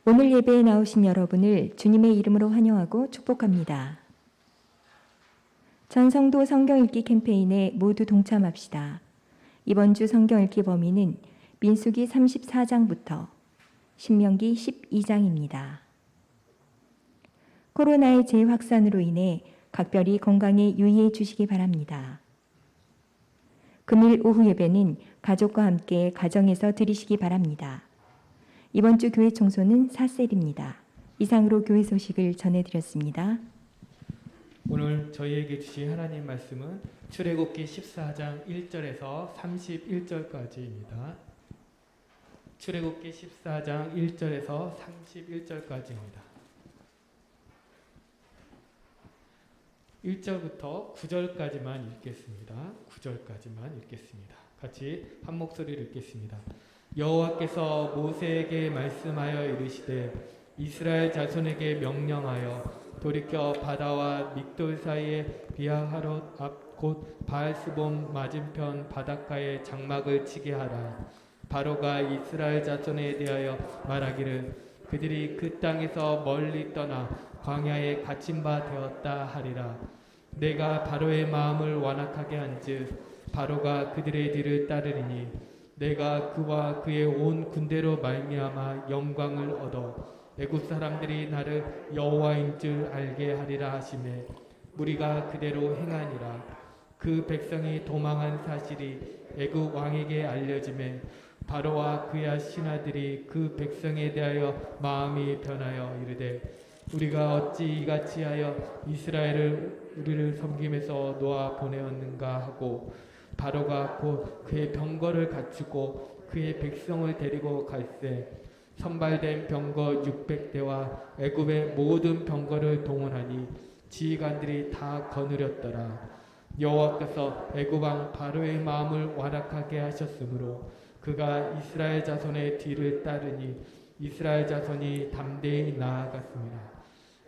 오늘 예배에 나오신 여러분을 주님의 이름으로 환영하고 축복합니다. 전성도 성경 읽기 캠페인에 모두 동참합시다. 이번 주 성경 읽기 범위는 민수기 34장부터 신명기 12장입니다. 코로나의 재확산으로 인해 각별히 건강에 유의해 주시기 바랍니다. 금일 오후 예배는 가족과 함께 가정에서 드리시기 바랍니다. 이번 주 교회 청소는 4셀입니다. 이상으로 교회 소식을 전해드렸습니다. 오늘 저희에게 주신 하나님 말씀은 출애굽기 14장 1절에서 31절까지입니다. 출애굽기 14장 1절에서 31절까지입니다. 1절부터 9절까지만 읽겠습니다. 9절까지만 읽겠습니다. 같이 한 목소리를 읽겠습니다. 여호와께서 모세에게 말씀하여 이르시되 이스라엘 자손에게 명령하여 돌이켜 바다와 믹돌 사이에 비하하롯 앞 곧 바알스본 맞은편 바닷가에 장막을 치게 하라. 바로가 이스라엘 자손에 대하여 말하기를 그들이 그 땅에서 멀리 떠나 광야에 갇힌 바 되었다 하리라. 내가 바로의 마음을 완악하게 한즉 바로가 그들의 뒤를 따르리니 내가 그와 그의 온 군대로 말미암아 영광을 얻어 애굽 사람들이 나를 여호와인 줄 알게 하리라 하시매 무리가 그대로 행하니라. 그 백성이 도망한 사실이 애굽 왕에게 알려지매 바로와 그의 신하들이 그 백성에 대하여 마음이 변하여 이르되 우리가 어찌 이같이 하여 이스라엘을 우리를 섬김에서 놓아 보내었는가 하고 바로가 곧 그의 병거를 갖추고 그의 백성을 데리고 갈새 선발된 병거 600대와 애굽의 모든 병거를 동원하니 지휘관들이 다 거느렸더라. 여호와께서 애굽 왕 바로의 마음을 완악하게 하셨으므로 그가 이스라엘 자손의 뒤를 따르니 이스라엘 자손이 담대히 나아갔습니다.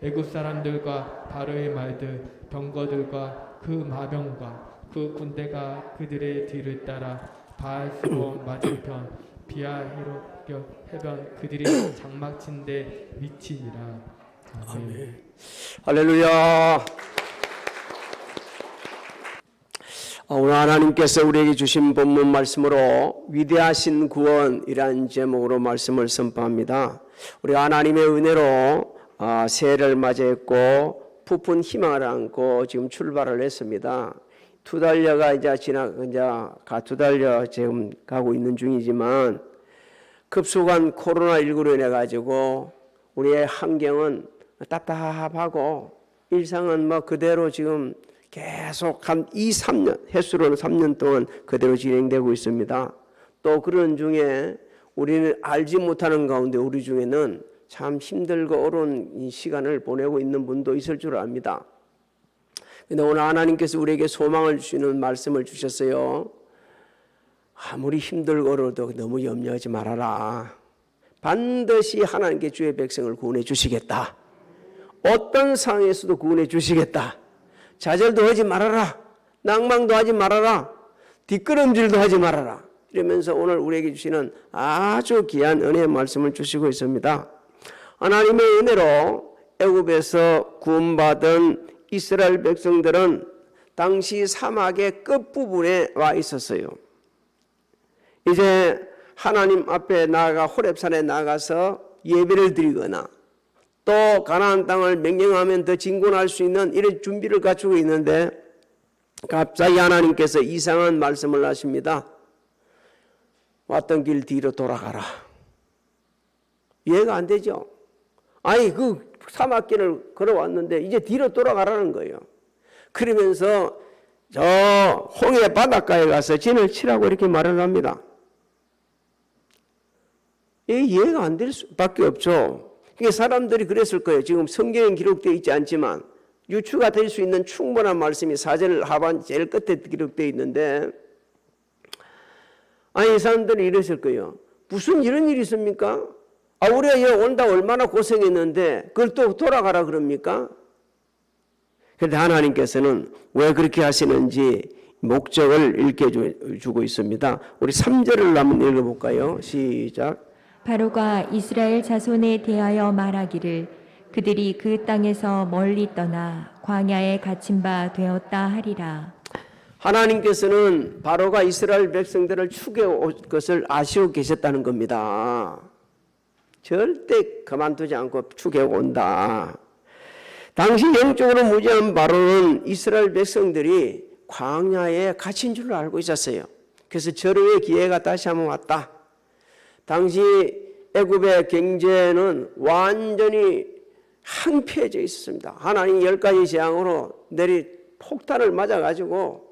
애굽 사람들과 바로의 말들 병거들과 그 마병과 그 군대가 그들의 뒤를 따라 바알스본 맞은편 비하히롯 해변 그들이 장막친 데 미치니라. 아멘. 할렐루야. 오늘 하나님께서 우리에게 주신 본문 말씀으로 위대하신 구원이라는 제목으로 말씀을 선포합니다. 우리 하나님의 은혜로 새해를 맞이했고 부푼 희망을 안고 지금 출발을 했습니다. 두 달여가 이제 두 달여 지금 가고 있는 중이지만 급속한 코로나19로 인해 가지고 우리의 환경은 답답하고 일상은 그대로 지금 계속 한 2-3년, 횟수로는 3년 동안 그대로 진행되고 있습니다. 또 그런 중에 우리는 알지 못하는 가운데 우리 중에는 참 힘들고 어려운 시간을 보내고 있는 분도 있을 줄 압니다. 그런데 오늘 하나님께서 우리에게 소망을 주시는 말씀을 주셨어요. 아무리 힘들고 어려워도 너무 염려하지 말아라. 반드시 하나님께 주의 백성을 구원해 주시겠다. 어떤 상황에서도 구원해 주시겠다. 좌절도 하지 말아라. 낭망도 하지 말아라. 뒷걸음질도 하지 말아라. 이러면서 오늘 우리에게 주시는 아주 귀한 은혜의 말씀을 주시고 있습니다. 하나님의 은혜로 애굽에서 구원받은 이스라엘 백성들은 당시 사막의 끝부분에 와 있었어요. 이제 하나님 앞에 호렙산에 나가서 예배를 드리거나 또 가나안 땅을 맹령하면 더 진군할 수 있는 이런 준비를 갖추고 있는데 갑자기 하나님께서 이상한 말씀을 하십니다. 왔던 길 뒤로 돌아가라. 이해가 안 되죠? 아니 그 사막길을 걸어왔는데 이제 뒤로 돌아가라는 거예요. 그러면서 저 홍해 바닷가에 가서 진을 치라고 이렇게 말을 합니다. 이해가 안 될 수밖에 없죠. 그게 사람들이 그랬을 거예요. 지금 성경에 기록되어 있지 않지만 유추가 될 수 있는 충분한 말씀이 4절 하반 제일 끝에 기록되어 있는데 아니 이 사람들이 이랬을 거예요. 무슨 이런 일이 있습니까? 우리가 여기 온다 얼마나 고생했는데 그걸 또 돌아가라 그럽니까? 그런데 하나님께서는 왜 그렇게 하시는지 목적을 읽혀주고 있습니다. 우리 3절을 한번 읽어볼까요? 시작. 바로가 이스라엘 자손에 대하여 말하기를 그들이 그 땅에서 멀리 떠나 광야에 갇힌 바 되었다 하리라. 하나님께서는 바로가 이스라엘 백성들을 추계올 것을 아시고 계셨다는 겁니다. 절대 그만두지 않고 추계온다. 당시 영적으로 무지한 바로는 이스라엘 백성들이 광야에 갇힌 줄로 알고 있었어요. 그래서 절호의 기회가 다시 한번 왔다. 당시 애굽의 경제는 완전히 황폐해져 있었습니다. 하나님 10가지 재앙으로 내리 폭탄을 맞아가지고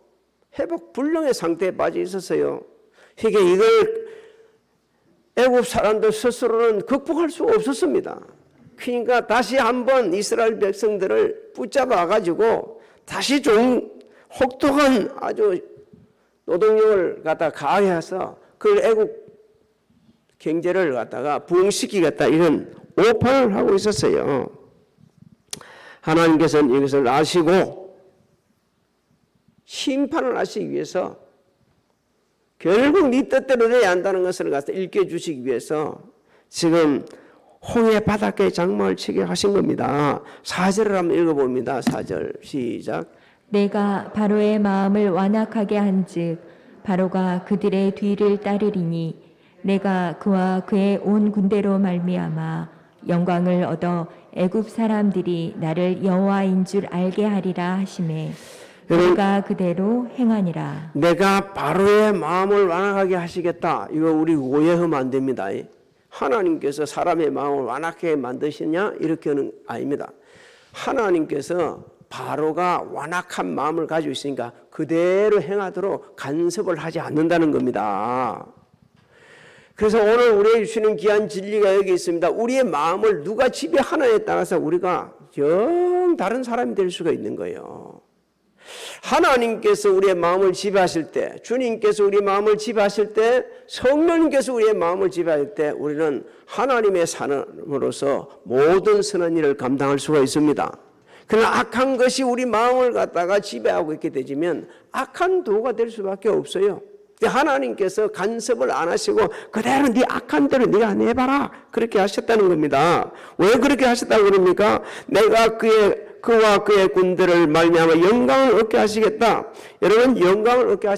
회복 불능의 상태에 빠져 있었어요. 이게 이걸 애굽 사람들 스스로는 극복할 수가 없었습니다. 그러니까 다시 한번 이스라엘 백성들을 붙잡아 가지고 다시 좀 혹독한 아주 노동력을 갖다 가해서 그 애굽 경제를 갖다가 부흥시키겠다 이런 오판을 하고 있었어요. 하나님께서는 이것을 아시고 심판을 하시기 위해서 결국 네 뜻대로 돼야 한다는 것을 갖다 일깨주시기 위해서 지금 홍해 바닷가에 장막을 치게 하신 겁니다. 4절을 한번 읽어봅니다. 4절 시작. 내가 바로의 마음을 완악하게 한즉 바로가 그들의 뒤를 따르리니 내가 그와 그의 온 군대로 말미암아 영광을 얻어 애굽 사람들이 나를 여호와인 줄 알게 하리라 하시매 내가 그대로 행하니라. 내가 바로의 마음을 완악하게 하시겠다. 이거 우리 오해하면 안 됩니다. 하나님께서 사람의 마음을 완악하게 만드시냐 이렇게는 아닙니다. 하나님께서 바로가 완악한 마음을 가지고 있으니까 그대로 행하도록 간섭을 하지 않는다는 겁니다. 그래서 오늘 우리에게 주시는 귀한 진리가 여기 있습니다. 우리의 마음을 누가 지배하느냐에 따라서 우리가 영 다른 사람이 될 수가 있는 거예요. 하나님께서 우리의 마음을 지배하실 때, 주님께서 우리의 마음을 지배하실 때, 성령님께서 우리의 마음을 지배할 때 우리는 하나님의 사람으로서 모든 선한 일을 감당할 수가 있습니다. 그러나 악한 것이 우리 마음을 갖다가 지배하고 있게 되면 악한 도가 될 수밖에 없어요. 하나님께서 간섭을 안 하시고 그대로 네 악한 대로 네가 내봐라 그렇게 하셨다는 겁니다. 왜 그렇게 하셨다고 그럽니까? 내가 그와 그의 군대를 말미암아 영광을 얻게 하시겠다. 여러분 영광을 얻게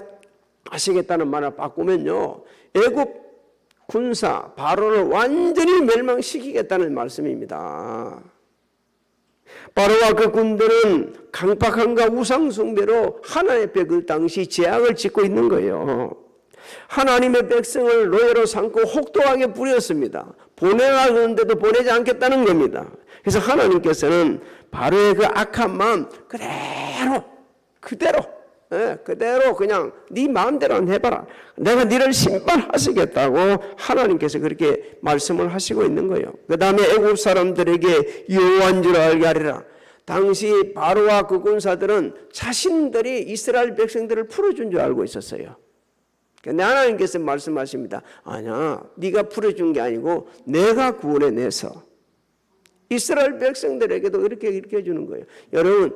하시겠다는 말을 바꾸면요 애굽 군사 바로를 완전히 멸망시키겠다는 말씀입니다. 바로와 그 군대는 강박함과 우상숭배로 하나님 앞에 그 당시 제약을 짓고 있는 거예요. 하나님의 백성을 노예로 삼고 혹독하게 부렸습니다. 보내라는데도 보내지 않겠다는 겁니다. 그래서 하나님께서는 바로의 그 악한 마음 그대로 그냥 네 마음대로 해봐라. 내가 너를 심판하시겠다고 하나님께서 그렇게 말씀을 하시고 있는 거예요. 그 다음에 애굽 사람들에게 여호와인 줄 알게 하리라. 당시 바로와 그 군사들은 자신들이 이스라엘 백성들을 풀어준 줄 알고 있었어요. 근데 하나님께서 말씀하십니다. 아니야, 네가 풀어준 게 아니고 내가 구원해내서 이스라엘 백성들에게도 이렇게 일깨주는 거예요. 여러분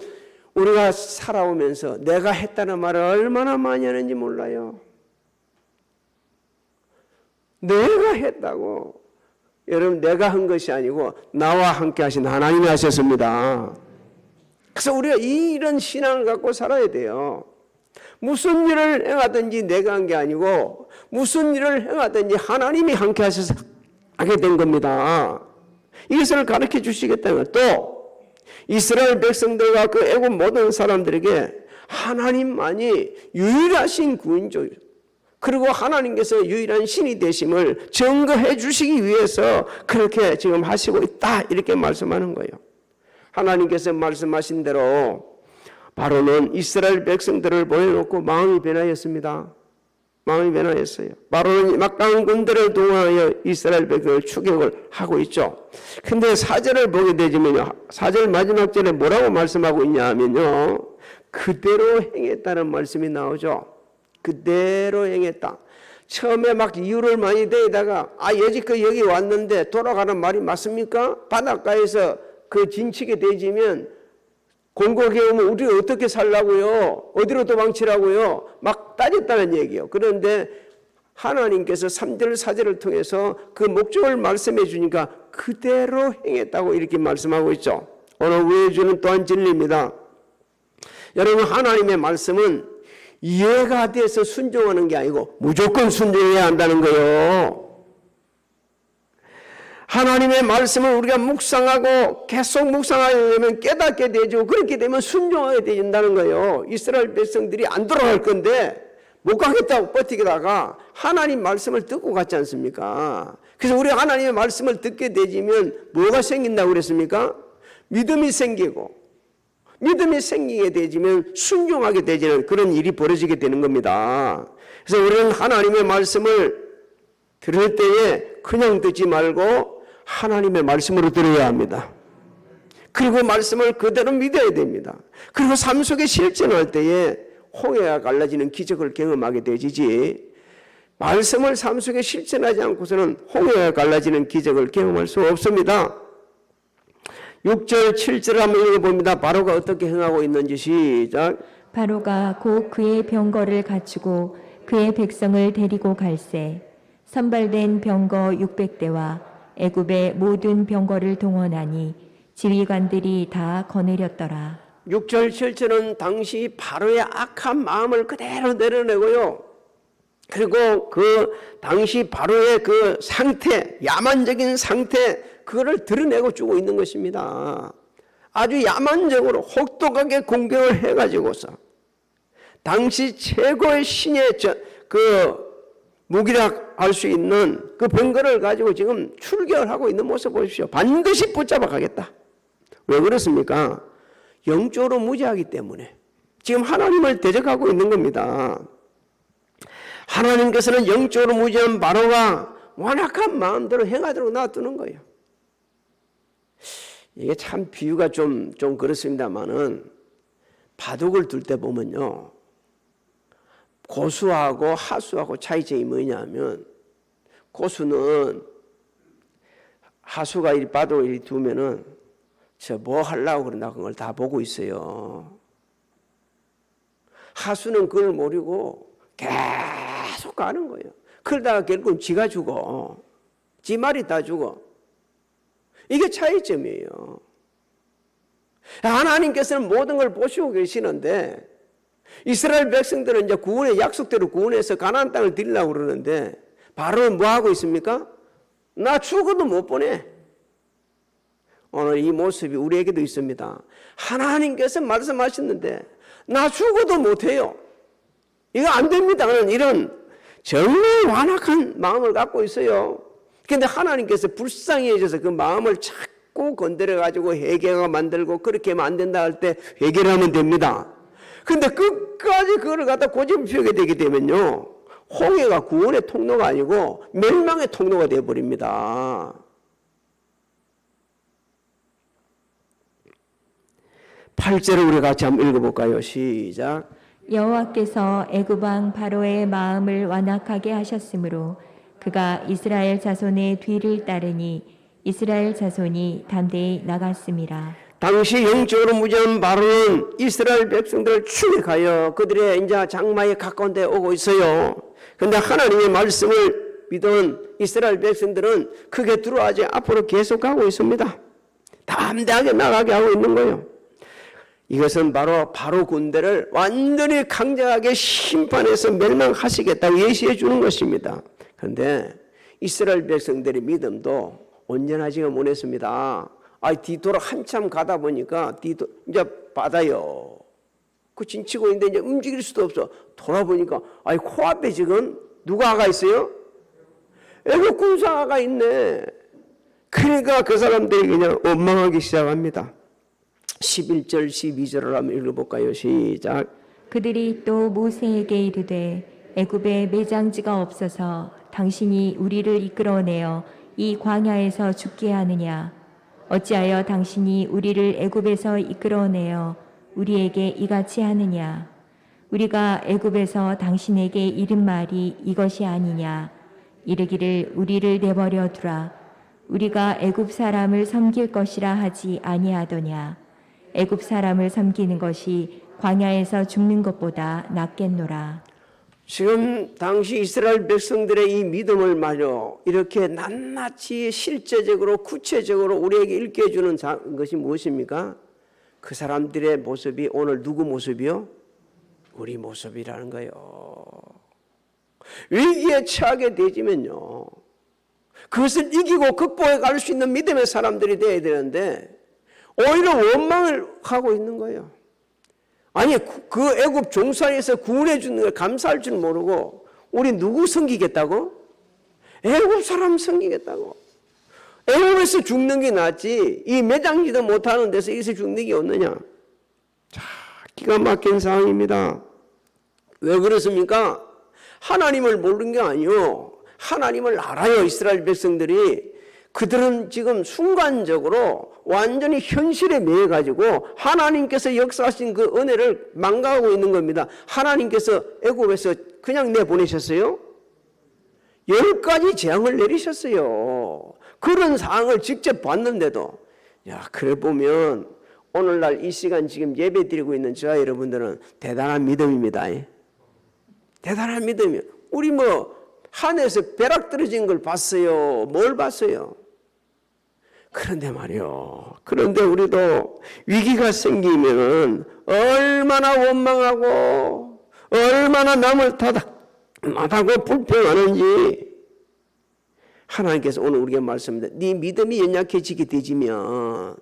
우리가 살아오면서 내가 했다는 말을 얼마나 많이 하는지 몰라요. 내가 했다고. 여러분 내가 한 것이 아니고 나와 함께 하신 하나님이 하셨습니다. 그래서 우리가 이런 신앙을 갖고 살아야 돼요. 무슨 일을 행하든지 내가 한 게 아니고 무슨 일을 행하든지 하나님이 함께 하셔서 하게 된 겁니다. 이것을 가르쳐 주시겠다는 또 이스라엘 백성들과 그 애굽 모든 사람들에게 하나님만이 유일하신 구원자 그리고 하나님께서 유일한 신이 되심을 증거해 주시기 위해서 그렇게 지금 하시고 있다 이렇게 말씀하는 거예요. 하나님께서 말씀하신 대로 바로는 이스라엘 백성들을 보내놓고 마음이 변하였습니다. 마음이 변화했어요. 바로는 막강한 군대를 동원하여 이스라엘 백성을 추격을 하고 있죠. 근데 4절을 보게 되지면요. 4절 마지막 절에 뭐라고 말씀하고 있냐 하면요. 그대로 행했다는 말씀이 나오죠. 그대로 행했다. 처음에 막 이유를 많이 대다가 여지껏 여기 왔는데 돌아가는 말이 맞습니까? 바닷가에서 그 진치게 되지면 공격해 오면 우리 어떻게 살라고요? 어디로 도망치라고요? 막 따졌다는 얘기예요. 그런데 하나님께서 3절 4절을 통해서 그 목적을 말씀해 주니까 그대로 행했다고 이렇게 말씀하고 있죠. 오늘 우리에게 주는 또한 진리입니다. 여러분, 하나님의 말씀은 이해가 돼서 순종하는 게 아니고 무조건 순종해야 한다는 거예요. 하나님의 말씀을 우리가 묵상하고 계속 묵상하려면 깨닫게 되죠. 그렇게 되면 순종하게 된다는 거예요. 이스라엘 백성들이 안 돌아갈 건데 못 가겠다고 버티다가 하나님 말씀을 듣고 갔지 않습니까? 그래서 우리가 하나님의 말씀을 듣게 되지면 뭐가 생긴다고 그랬습니까? 믿음이 생기고, 믿음이 생기게 되지면 순종하게 되지는 그런 일이 벌어지게 되는 겁니다. 그래서 우리는 하나님의 말씀을 들을 때에 그냥 듣지 말고 하나님의 말씀으로 들어야 합니다. 그리고 말씀을 그대로 믿어야 됩니다. 그리고 삶 속에 실천할 때에 홍해가 갈라지는 기적을 경험하게 되지지, 말씀을 삶 속에 실천하지 않고서는 홍해가 갈라지는 기적을 경험할 수 없습니다. 6절 7절 한번 읽어봅니다. 바로가 어떻게 행하고 있는지 시작. 바로가 곧 그의 병거를 갖추고 그의 백성을 데리고 갈새 선발된 병거 600대와 애굽의 모든 병거를 동원하니 지휘관들이 다 거느렸더라. 6절 7절은 당시 바로의 악한 마음을 그대로 내려내고요. 그리고 그 당시 바로의 그 상태, 야만적인 상태, 그거를 드러내고 주고 있는 것입니다. 아주 야만적으로 혹독하게 공격을 해가지고서 당시 최고의 신의 그 무기라 할 수 있는 그 병거를 가지고 지금 출결하고 있는 모습 보십시오. 반드시 붙잡아 가겠다. 왜 그렇습니까? 영적으로 무지하기 때문에 지금 하나님을 대적하고 있는 겁니다. 하나님께서는 영적으로 무지한 바로가 완악한 마음대로 행하도록 놔두는 거예요. 이게 참 비유가 좀 그렇습니다만은 바둑을 둘 때 보면요, 고수하고 하수하고 차이점이 뭐냐면, 고수는 하수가 이 바둑을 이리 두면은 저 뭐 하려고 그러나 그걸 다 보고 있어요. 하수는 그걸 모르고 계속 가는 거예요. 그러다가 결국은 지가 죽어. 지 말이 다 죽어. 이게 차이점이에요. 하나님께서는 모든 걸 보시고 계시는데 이스라엘 백성들은 이제 구원의 약속대로 구원해서 가나안 땅을 드리려고 그러는데 바로는 뭐 하고 있습니까? 나 죽어도 못 보내. 오늘 이 모습이 우리에게도 있습니다. 하나님께서 말씀하셨는데 나 죽어도 못해요. 이거 안 됩니다. 이런 정말 완악한 마음을 갖고 있어요. 그런데 하나님께서 불쌍히 해줘서 그 마음을 자꾸 건드려가지고 회개가 만들고 그렇게 하면 안 된다 할 때 회개를 하면 됩니다. 근데 끝까지 그걸 갖다 고집을 피우게 되게 되면요, 홍해가 구원의 통로가 아니고 멸망의 통로가 되어버립니다. 팔 절을 우리 같이 한번 읽어볼까요? 시작. 여호와께서 애굽 왕 바로의 마음을 완악하게 하셨으므로 그가 이스라엘 자손의 뒤를 따르니 이스라엘 자손이 담대히 나갔습니다. 당시 영적으로 무지한 바로는 이스라엘 백성들을 추격하여 그들의 이제 장마에 가까운 데 오고 있어요. 그런데 하나님의 말씀을 믿은 이스라엘 백성들은 크게 두려워하지 앞으로 계속 가고 있습니다. 담대하게 나가게 하고 있는 거예요. 이것은 바로 군대를 완전히 강력하게 심판해서 멸망하시겠다고 예시해 주는 것입니다. 그런데 이스라엘 백성들의 믿음도 온전하지가 못했습니다. 뒤돌아 한참 가다 보니까 이제 바다요. 그 진치고 있는데 이제 움직일 수도 없어. 돌아보니까 코앞에 지금 누가 있어요? 애국 군사가 있네. 그러니까 그 사람들이 그냥 원망하기 시작합니다. 11절 12절을 한번 읽어볼까요? 시작. 그들이 또 모세에게 이르되 애굽에 매장지가 없어서 당신이 우리를 이끌어내어 이 광야에서 죽게 하느냐? 어찌하여 당신이 우리를 애굽에서 이끌어내어 우리에게 이같이 하느냐? 우리가 애굽에서 당신에게 이른 말이 이것이 아니냐? 이르기를 우리를 내버려 두라. 우리가 애굽 사람을 섬길 것이라 하지 아니하더냐? 애굽 사람을 섬기는 것이 광야에서 죽는 것보다 낫겠노라. 지금 당시 이스라엘 백성들의 이 믿음을 말이요, 이렇게 낱낱이 실제적으로 구체적으로 우리에게 읽게 해주는 것이 무엇입니까? 그 사람들의 모습이 오늘 누구 모습이요? 우리 모습이라는 거예요. 위기에 처하게 되지면요, 그것을 이기고 극복해 갈 수 있는 믿음의 사람들이 되어야 되는데 오히려 원망을 하고 있는 거예요. 아니, 그 애굽 종살이에서 구원해 주는 걸 감사할 줄 모르고 우리 누구 섬기겠다고? 애굽 사람 섬기겠다고. 애굽에서 죽는 게 낫지 이 매장지도 못하는 데서 여기서 죽는 게 없느냐. 자, 기가 막힌 상황입니다. 왜 그렇습니까? 하나님을 모르는 게 아니요, 하나님을 알아요. 이스라엘 백성들이. 그들은 지금 순간적으로 완전히 현실에 매여가지고 하나님께서 역사하신 그 은혜를 망각하고 있는 겁니다. 하나님께서 애굽에서 그냥 내보내셨어요? 10가지 재앙을 내리셨어요. 그런 상황을 직접 봤는데도, 야, 그래 보면 오늘날 이 시간 지금 예배 드리고 있는 저와 여러분들은 대단한 믿음입니다. 대단한 믿음이에요. 우리 하늘에서 벼락 떨어진 걸 봤어요? 뭘 봤어요? 그런데 말이요, 그런데 우리도 위기가 생기면 얼마나 원망하고 얼마나 남을 탓하고 불평하는지 하나님께서 오늘 우리에게 말씀합니다. 네 믿음이 연약해지게 되지면,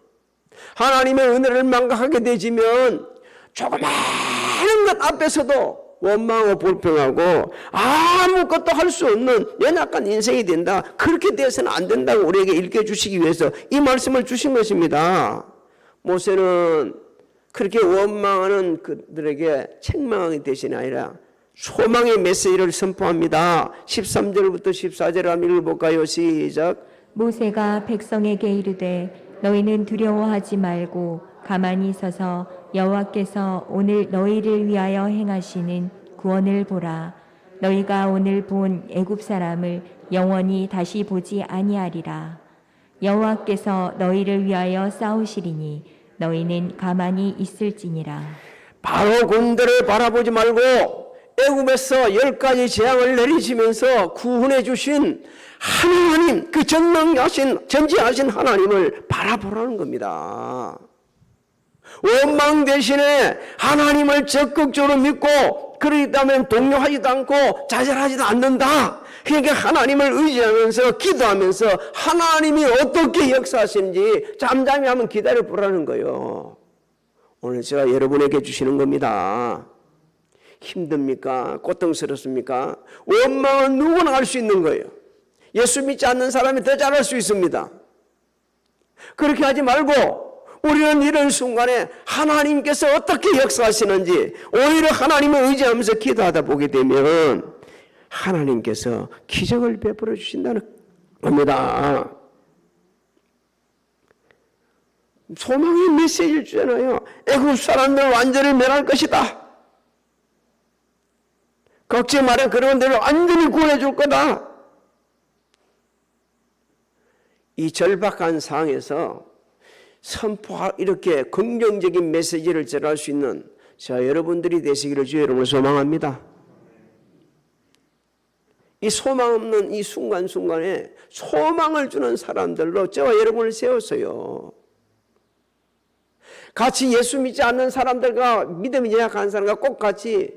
하나님의 은혜를 망각하게 되지면 조그마한 것 앞에서도 원망하고 불평하고 아무것도 할 수 없는 연약한 인생이 된다. 그렇게 되어서는 안 된다고 우리에게 읽혀주시기 위해서 이 말씀을 주신 것입니다. 모세는 그렇게 원망하는 그들에게 책망이 대신이 아니라 소망의 메시지를 선포합니다. 13절부터 14절 한번 읽어볼까요? 시작. 모세가 백성에게 이르되 너희는 두려워하지 말고 가만히 서서 여호와께서 오늘 너희를 위하여 행하시는 구원을 보라. 너희가 오늘 본 애굽 사람을 영원히 다시 보지 아니하리라. 여호와께서 너희를 위하여 싸우시리니 너희는 가만히 있을지니라. 바로 군대를 바라보지 말고 애굽에서 10가지 재앙을 내리시면서 구원해 주신 하나님, 그 전지하신 하나님을 바라보라는 겁니다. 원망 대신에 하나님을 적극적으로 믿고, 그러기 때문에 동요하지도 않고 좌절하지도 않는다. 그러니까 하나님을 의지하면서 기도하면서 하나님이 어떻게 역사하시는지 잠잠히 한번 기다려 보라는 거예요. 오늘 제가 여러분에게 주시는 겁니다. 힘듭니까? 고통스럽습니까? 원망은 누구나 할 수 있는 거예요. 예수 믿지 않는 사람이 더 잘할 수 있습니다. 그렇게 하지 말고 우리는 이런 순간에 하나님께서 어떻게 역사하시는지 오히려 하나님을 의지하면서 기도하다 보게 되면 하나님께서 기적을 베풀어 주신다는 겁니다. 소망의 메시지를 주잖아요. 애굽 사람들 완전히 멸할 것이다. 걱정 마라. 그런 데를 완전히 구원해 줄 거다. 이 절박한 상황에서 이렇게 긍정적인 메시지를 전할 수 있는 자 여러분들이 되시기를 주의 이름으로 소망합니다. 이 소망 없는 이 순간순간에 소망을 주는 사람들로 저와 여러분을 세웠어요. 같이 예수 믿지 않는 사람들과 믿음이 약한 사람과 꼭 같이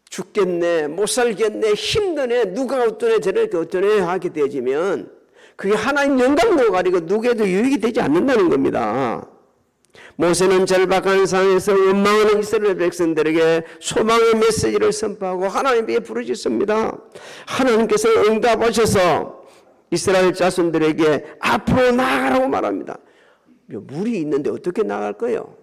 죽겠네, 못 살겠네, 힘드네, 누가 어떠네, 저렇게 어떠네 하게 되지면 그게 하나님 영광도 가리고 누구에도 유익이 되지 않는다는 겁니다. 모세는 절박한 상황에서 원망하는 이스라엘 백성들에게 소망의 메시지를 선포하고 하나님께 부르짖습니다. 하나님께서 응답하셔서 이스라엘 자손들에게 앞으로 나아가라고 말합니다. 물이 있는데 어떻게 나갈 거예요?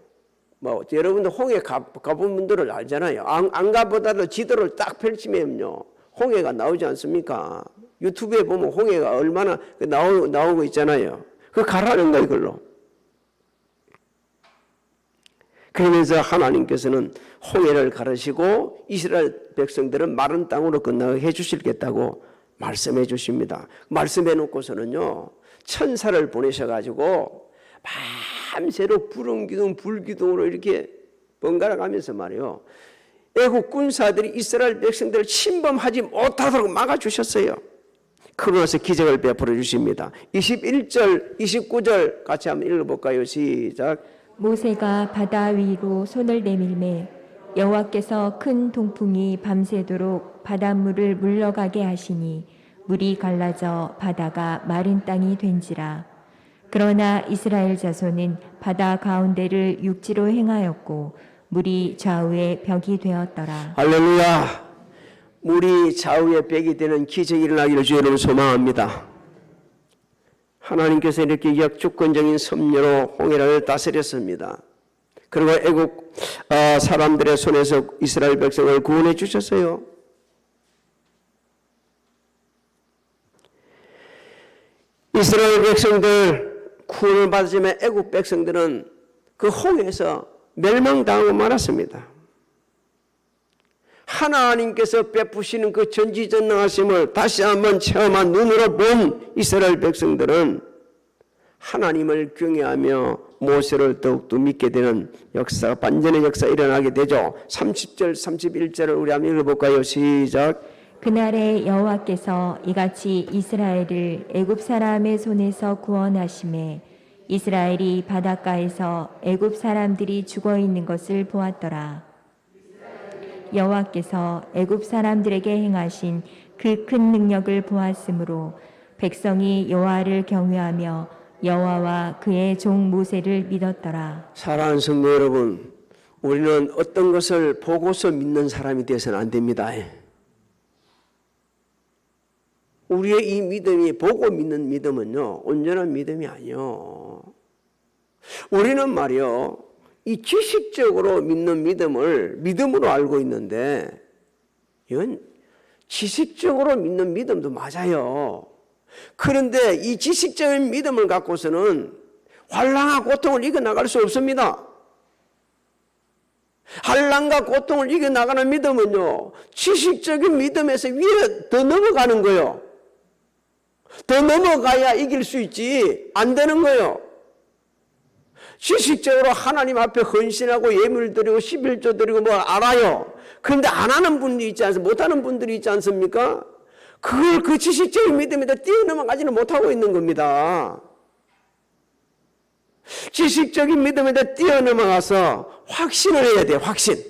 여러분들 홍해 가본 분들을 알잖아요. 안 가보다도 지도를 딱 펼치면요, 홍해가 나오지 않습니까? 유튜브에 보면 홍해가 얼마나 나오고 있잖아요. 그거 가라는 거예요, 그걸로. 그러면서 하나님께서는 홍해를 가르시고 이스라엘 백성들은 마른 땅으로 건너게 해주시겠다고 말씀해 주십니다. 말씀해 놓고서는요, 천사를 보내셔가지고 밤새로 불기둥으로 이렇게 번갈아 가면서 말이요, 애국 군사들이 이스라엘 백성들을 침범하지 못하도록 막아주셨어요. 그러고 나서 기적을 베풀어 주십니다. 21절, 29절 같이 한번 읽어볼까요? 시작. 모세가 바다 위로 손을 내밀매 여호와께서 큰 동풍이 밤새도록 바닷물을 물러가게 하시니 물이 갈라져 바다가 마른 땅이 된지라. 그러나 이스라엘 자손은 바다 가운데를 육지로 행하였고 물이 좌우에 벽이 되었더라. 할렐루야. 물이 좌우에 벽이 되는 기적이 일어나기를 주여는 소망합니다. 하나님께서 이렇게 역주권적인 섭리로 홍해를 다스렸습니다. 그리고 애국 사람들의 손에서 이스라엘 백성을 구원해 주셨어요. 이스라엘 백성들 구원을 받았지만 애국 백성들은 그 홍해에서 멸망당하고 말았습니다. 하나님께서 베푸시는 그 전지전능하심을 다시 한번 체험한 눈으로 본 이스라엘 백성들은 하나님을 경외하며 모세를 더욱더 믿게 되는 역사가 반전의 역사가 일어나게 되죠. 30절 31절을 우리 한번 읽어볼까요? 시작. 그날에 여호와께서 이같이 이스라엘을 애굽 사람의 손에서 구원하심에 이스라엘이 바닷가에서 애굽 사람들이 죽어 있는 것을 보았더라. 여호와께서 애굽 사람들에게 행하신 그 큰 능력을 보았으므로 백성이 여호와를 경외하며 여호와와 그의 종 모세를 믿었더라. 사랑하는 성도 여러분, 우리는 어떤 것을 보고서 믿는 사람이 되어서는 안 됩니다. 우리의 이 믿음이 보고 믿는 믿음은요, 온전한 믿음이 아니요. 우리는 말이요, 이 지식적으로 믿는 믿음을 믿음으로 알고 있는데, 이건 지식적으로 믿는 믿음도 맞아요. 그런데 이 지식적인 믿음을 갖고서는 환난과 고통을 이겨나갈 수 없습니다. 환난과 고통을 이겨나가는 믿음은요, 지식적인 믿음에서 위에 더 넘어가는 거예요. 더 넘어가야 이길 수 있지 안 되는 거예요. 지식적으로 하나님 앞에 헌신하고 예물 드리고 11조 드리고 뭐 알아요. 그런데 안 하는 분들이 있지 않습니까? 못하는 분들이 있지 않습니까? 그걸 그 지식적인 믿음에다 뛰어넘어가지는 못하고 있는 겁니다. 지식적인 믿음에다 뛰어넘어가서 확신을 해야 돼요. 확신.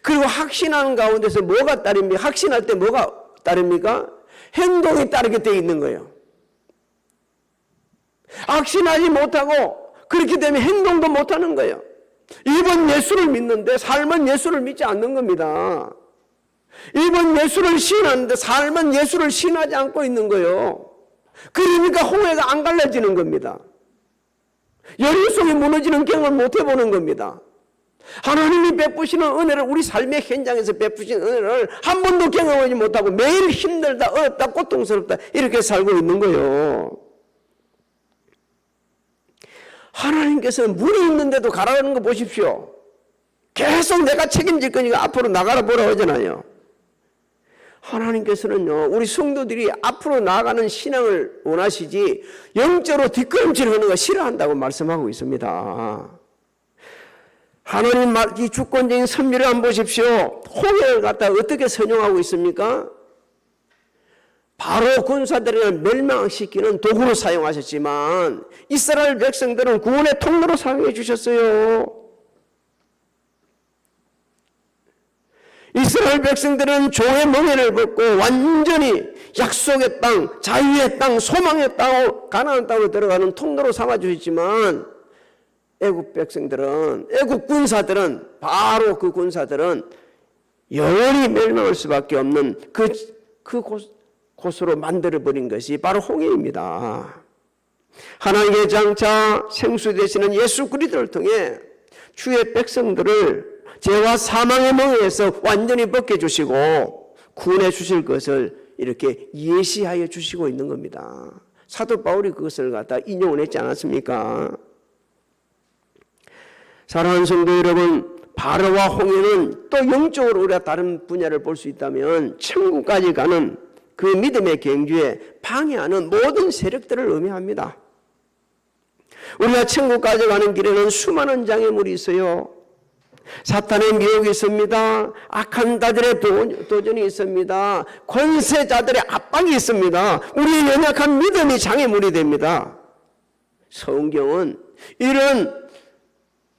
그리고 확신하는 가운데서 뭐가 따릅니까? 확신할 때 뭐가 따릅니까? 행동이 따르게 되어 있는 거예요. 확신하지 못하고 그렇게 되면 행동도 못하는 거예요. 일본 예수를 믿는데 삶은 예수를 믿지 않는 겁니다. 일본 예수를 신하는데 삶은 예수를 신하지 않고 있는 거예요. 그러니까 홍해가 안 갈라지는 겁니다. 여리고성이 무너지는 경험을 못 해보는 겁니다. 하나님이 베푸시는 은혜를 우리 삶의 현장에서 베푸신 은혜를 한 번도 경험하지 못하고 매일 힘들다 어렵다 고통스럽다 이렇게 살고 있는 거예요. 하나님께서는 물이 있는데도 가라는 거 보십시오. 계속 내가 책임질 거니까 앞으로 나가라 보라 하잖아요. 하나님께서는요, 우리 성도들이 앞으로 나아가는 신앙을 원하시지 영적으로 뒷걸음질하는 거 싫어한다고 말씀하고 있습니다. 하나님 이 주권적인 섭리를 한번 보십시오. 홍해를 갖다 어떻게 선용하고 있습니까? 바로 군사들을 멸망시키는 도구로 사용하셨지만 이스라엘 백성들은 구원의 통로로 사용해 주셨어요. 이스라엘 백성들은 종의 멍에를 벗고 완전히 약속의 땅, 자유의 땅, 소망의 땅, 가나안 땅으로 들어가는 통로로 삼아주셨지만 애국 백성들은, 애국 군사들은, 바로 그 군사들은 영원히 멸망할 수밖에 없는 곳으로 만들어버린 것이 바로 홍해입니다. 하나님의 장차 생수 되시는 예수 그리스도를 통해 주의 백성들을 죄와 사망의 멍에에서 완전히 벗겨주시고 구원해 주실 것을 이렇게 예시하여 주시고 있는 겁니다. 사도 바울이 그것을 갖다 인용을 했지 않았습니까? 사랑하는 성도 여러분, 바로와 홍해는 또 영적으로 우리가 다른 분야를 볼 수 있다면 천국까지 가는 그 믿음의 경주에 방해하는 모든 세력들을 의미합니다. 우리가 천국까지 가는 길에는 수많은 장애물이 있어요. 사탄의 미혹이 있습니다. 악한 자들의 도전이 있습니다. 권세자들의 압박이 있습니다. 우리의 연약한 믿음이 장애물이 됩니다. 성경은 이런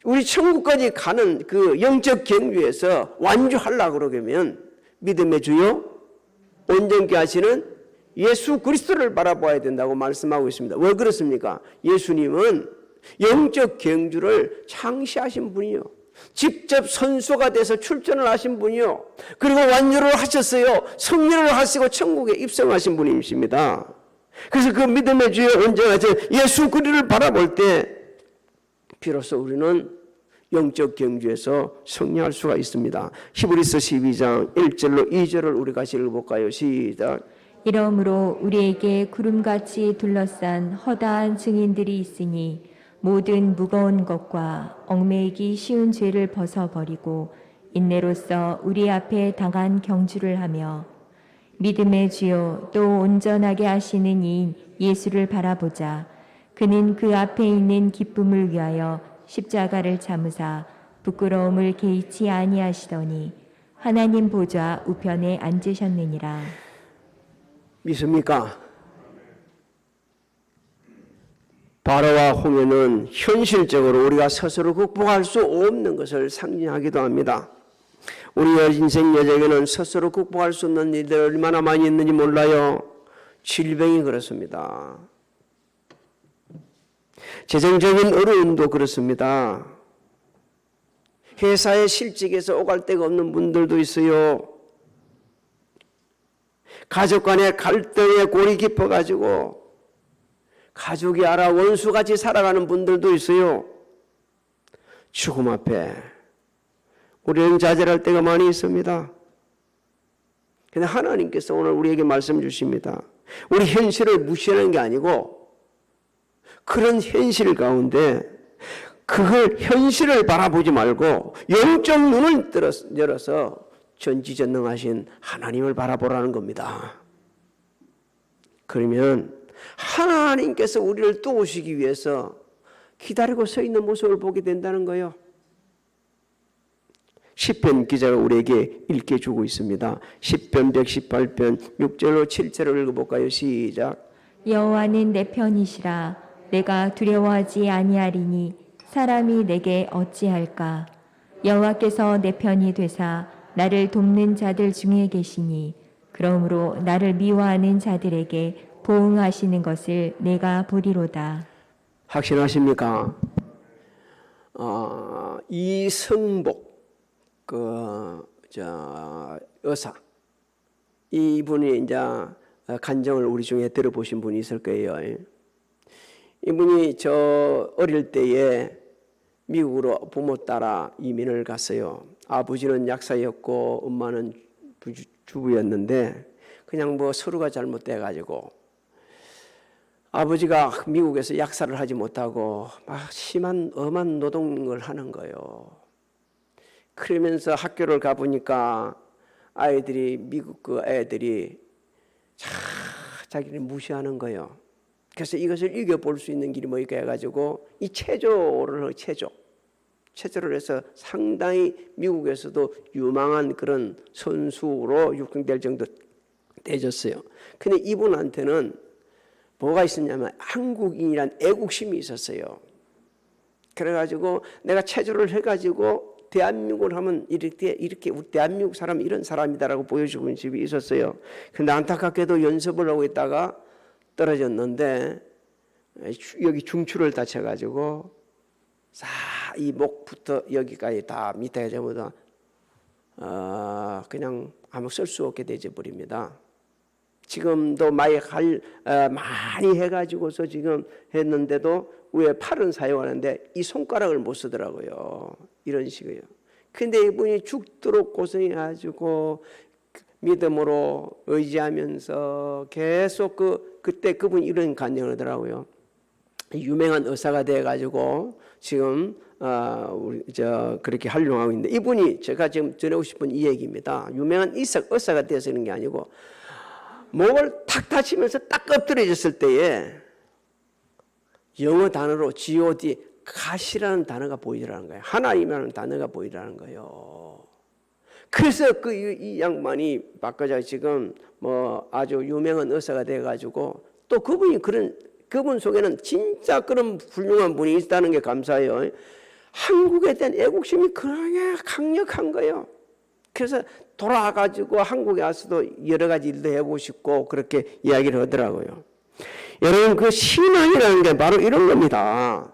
우리 천국까지 가는 그 영적 경주에서 완주하려고 그러면 믿음의 주요 온전케 하시는 예수 그리스도를 바라봐야 된다고 말씀하고 있습니다. 왜 그렇습니까? 예수님은 영적 경주를 창시하신 분이요, 직접 선수가 돼서 출전을 하신 분이요, 그리고 완주를 하셨어요. 승리를 하시고 천국에 입성하신 분이십니다. 그래서 그 믿음의 주요 온전하신 예수 그리스도를 바라볼 때 비로소 우리는 영적 경주에서 승리할 수가 있습니다. 히브리서 12장 1절로 2절을 우리 같이 읽어볼까요? 시작. 이러므로 우리에게 구름같이 둘러싼 허다한 증인들이 있으니 모든 무거운 것과 얽매이기 쉬운 죄를 벗어버리고 인내로써 우리 앞에 당한 경주를 하며 믿음의 주요 또 온전하게 하시는 이인 예수를 바라보자. 그는 그 앞에 있는 기쁨을 위하여 십자가를 참으사 부끄러움을 개의치 아니하시더니 하나님 보좌 우편에 앉으셨느니라. 믿습니까? 바로와 홍해는 현실적으로 우리가 스스로 극복할 수 없는 것을 상징하기도 합니다. 우리의 인생 여정에는 스스로 극복할 수 없는 일들이 얼마나 많이 있는지 몰라요. 질병이 그렇습니다. 재정적인 어려움도 그렇습니다. 회사의 실직에서 오갈 데가 없는 분들도 있어요. 가족 간의 갈등에 골이 깊어가지고 가족이 알아 원수같이 살아가는 분들도 있어요. 죽음 앞에 우리는 좌절할 때가 많이 있습니다. 그런데 하나님께서 오늘 우리에게 말씀 주십니다. 우리 현실을 무시하는 게 아니고 그런 현실 가운데 그걸 현실을 바라보지 말고 영적 눈을 열어서 전지전능하신 하나님을 바라보라는 겁니다. 그러면 하나님께서 우리를 도우시기 위해서 기다리고 서 있는 모습을 보게 된다는 거예요. 시편 기자가 우리에게 읽게 주고 있습니다. 시편 118편 6절로 7절을 읽어볼까요? 시작. 여호와는 내 편이시라. 내가 두려워하지 아니하리니 사람이 내게 어찌할까. 여호와께서 내 편이 되사 나를 돕는 자들 중에 계시니 그러므로 나를 미워하는 자들에게 보응하시는 것을 내가 보리로다. 확신하십니까? 이성복 의사, 이분이 이제 간증을 우리 중에 들어보신 분이 있을 거예요. 이분이 저 어릴 때에 미국으로 부모 따라 이민을 갔어요. 아버지는 약사였고 엄마는 주부였는데 그냥 뭐 서로가 잘못돼가지고 아버지가 미국에서 약사를 하지 못하고 막 심한 엄한 노동을 하는 거예요. 그러면서 학교를 가보니까 아이들이 미국 그 애들이 자기를 무시하는 거예요. 그래서 이것을 이겨볼 수 있는 길이 뭐일까 해가지고 이 체조를 해서 상당히 미국에서도 유망한 그런 선수로 육성될 정도 되졌어요. 근데 이분한테는 뭐가 있었냐면 한국인이란 애국심이 있었어요. 그래가지고 내가 체조를 해가지고 대한민국을 하면 이렇게 우리 대한민국 사람은 이런 사람이다라고 보여주고 집이 있었어요. 근데 안타깝게도 연습을 하고 있다가 떨어졌는데 여기 중추를 다쳐가지고 이 목부터 여기까지 다 밑에 전부 다 그냥 아무 쓸 수 없게 되어 버립니다. 지금도 많이 해가지고서 지금 했는데도 왜 팔은 사용하는데 이 손가락을 못 쓰더라고요. 이런 식이에요. 근데 이분이 죽도록 고생해가지고 믿음으로 의지하면서 계속 그때 그분이 이런 간증을 하더라고요. 유명한 의사가 돼가지고 지금 그렇게 활용하고 있는데 이분이 제가 지금 전하고 싶은 이 얘기입니다. 유명한 의사가 돼서 그런 게 아니고 목을 탁 다치면서 딱 엎드려졌을 때에 영어 단어로 G.O.D. 가시라는 단어가 보이라는 거예요. 하나님이라는 단어가 보이라는 거예요. 그래서 이 양반이 바꿔자 지금 뭐 아주 유명한 의사가 돼가지고 또 그분 속에는 진짜 그런 훌륭한 분이 있다는 게 감사해요. 한국에 대한 애국심이 그렇게 강력한 거예요. 그래서 돌아가지고 한국에 와서도 여러 가지 일도 해보고 싶고 그렇게 이야기를 하더라고요. 여러분, 그 신앙이라는 게 바로 이런 겁니다.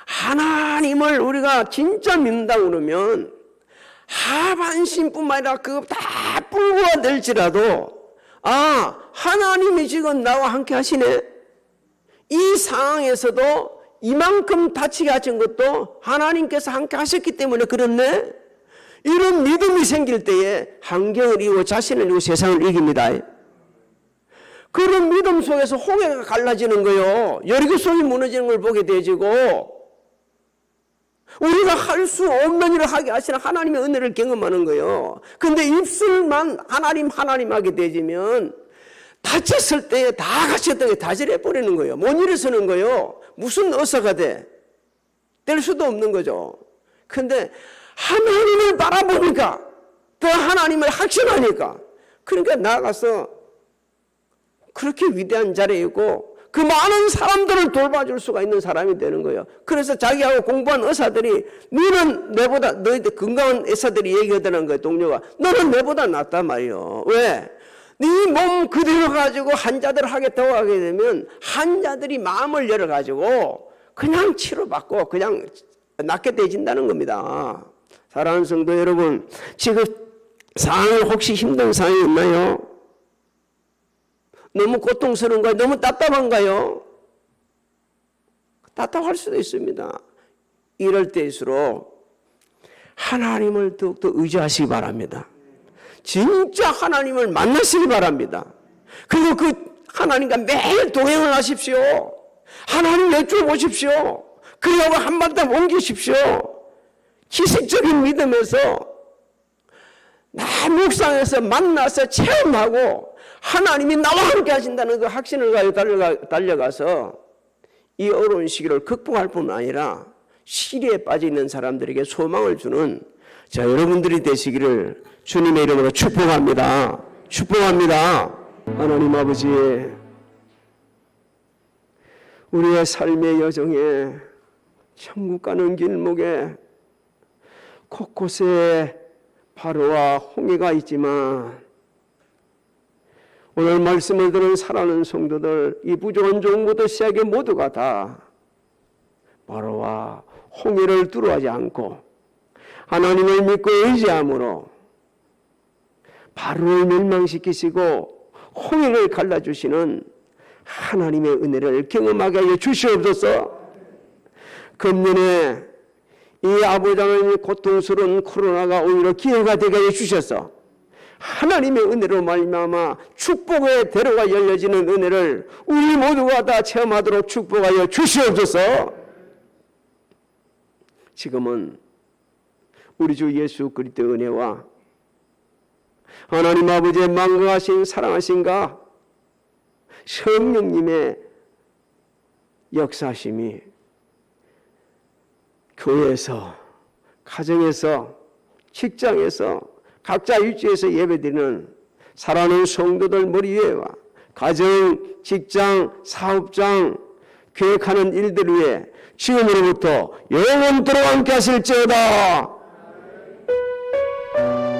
하나님을 우리가 진짜 믿는다 그러면 하반신뿐만 아니라 그거 다 불구가 될지라도 하나님이 지금 나와 함께 하시네. 이 상황에서도 이만큼 다치게 하신 것도 하나님께서 함께 하셨기 때문에 그렇네. 이런 믿음이 생길 때에 환경을 이기고 자신을 이기고 세상을 이깁니다. 그런 믿음 속에서 홍해가 갈라지는 거요. 여리고 성이 무너지는 걸 보게 되지고 우리가 할 수 없는 일을 하게 하시는 하나님의 은혜를 경험하는 거예요. 근데 입술만 하나님 하게 되지면 다쳤을 때 다 같이었던 게 다 저려버리는 거예요. 못 일어서는 거예요. 무슨 의사가 돼? 될 수도 없는 거죠. 근데 하나님을 바라보니까 더 하나님을 확신하니까 그러니까 나아가서 그렇게 위대한 자리에 있고 그 많은 사람들을 돌봐줄 수가 있는 사람이 되는 거예요. 그래서 자기하고 공부한 의사들이 너희들 건강한 의사들이 얘기하더라는 거예요. 동료가 너는 내보다 낫단 말이에요. 왜? 네 몸 그대로 가지고 환자들 하겠다고 하게 되면 환자들이 마음을 열어가지고 그냥 치료받고 그냥 낫게 되진다는 겁니다. 사랑하는 성도 여러분, 지금 상황이 혹시 힘든 상황이 있나요? 너무 고통스러운가요? 너무 답답한가요? 답답할 수도 있습니다. 이럴 때일수록 하나님을 더욱더 의지하시기 바랍니다. 진짜 하나님을 만나시기 바랍니다. 그리고 그 하나님과 매일 동행을 하십시오. 하나님 여쭤보십시오. 그리고 한바탕 옮기십시오. 기술적인 믿음에서 나 묵상해서 만나서 체험하고 하나님이 나와 함께 하신다는 그 확신을 가지고 달려가서 이 어려운 시기를 극복할 뿐만 아니라 시리에 빠져 있는 사람들에게 소망을 주는 여러분들이 되시기를 주님의 이름으로 축복합니다. 축복합니다. 하나님 아버지, 우리의 삶의 여정에 천국 가는 길목에 곳곳에 바로와 홍해가 있지만 오늘 말씀을 들은 사랑하는 성도들, 이 부족한 종부터 시작해 모두가 다 바로와 홍해를 두려워하지 않고 하나님을 믿고 의지함으로 바로를 멸망시키시고 홍해를 갈라주시는 하나님의 은혜를 경험하게 하여 주시옵소서. 금년에 이 아버지 하나님의 고통스러운 코로나가 오히려 기회가 되게 하여 주셔서 하나님의 은혜로 말미암아 축복의 대로가 열려지는 은혜를 우리 모두가 다 체험하도록 축복하여 주시옵소서. 지금은 우리 주 예수 그리스도의 은혜와 하나님 아버지의 만강하신 사랑하신가 성령님의 역사심이 교회에서, 가정에서, 직장에서, 각자 일주에서 예배드리는 사랑하는 성도들 머리 위에와 가정, 직장, 사업장, 계획하는 일들 위에 지금으로부터 영원토록 함께 하실지어다.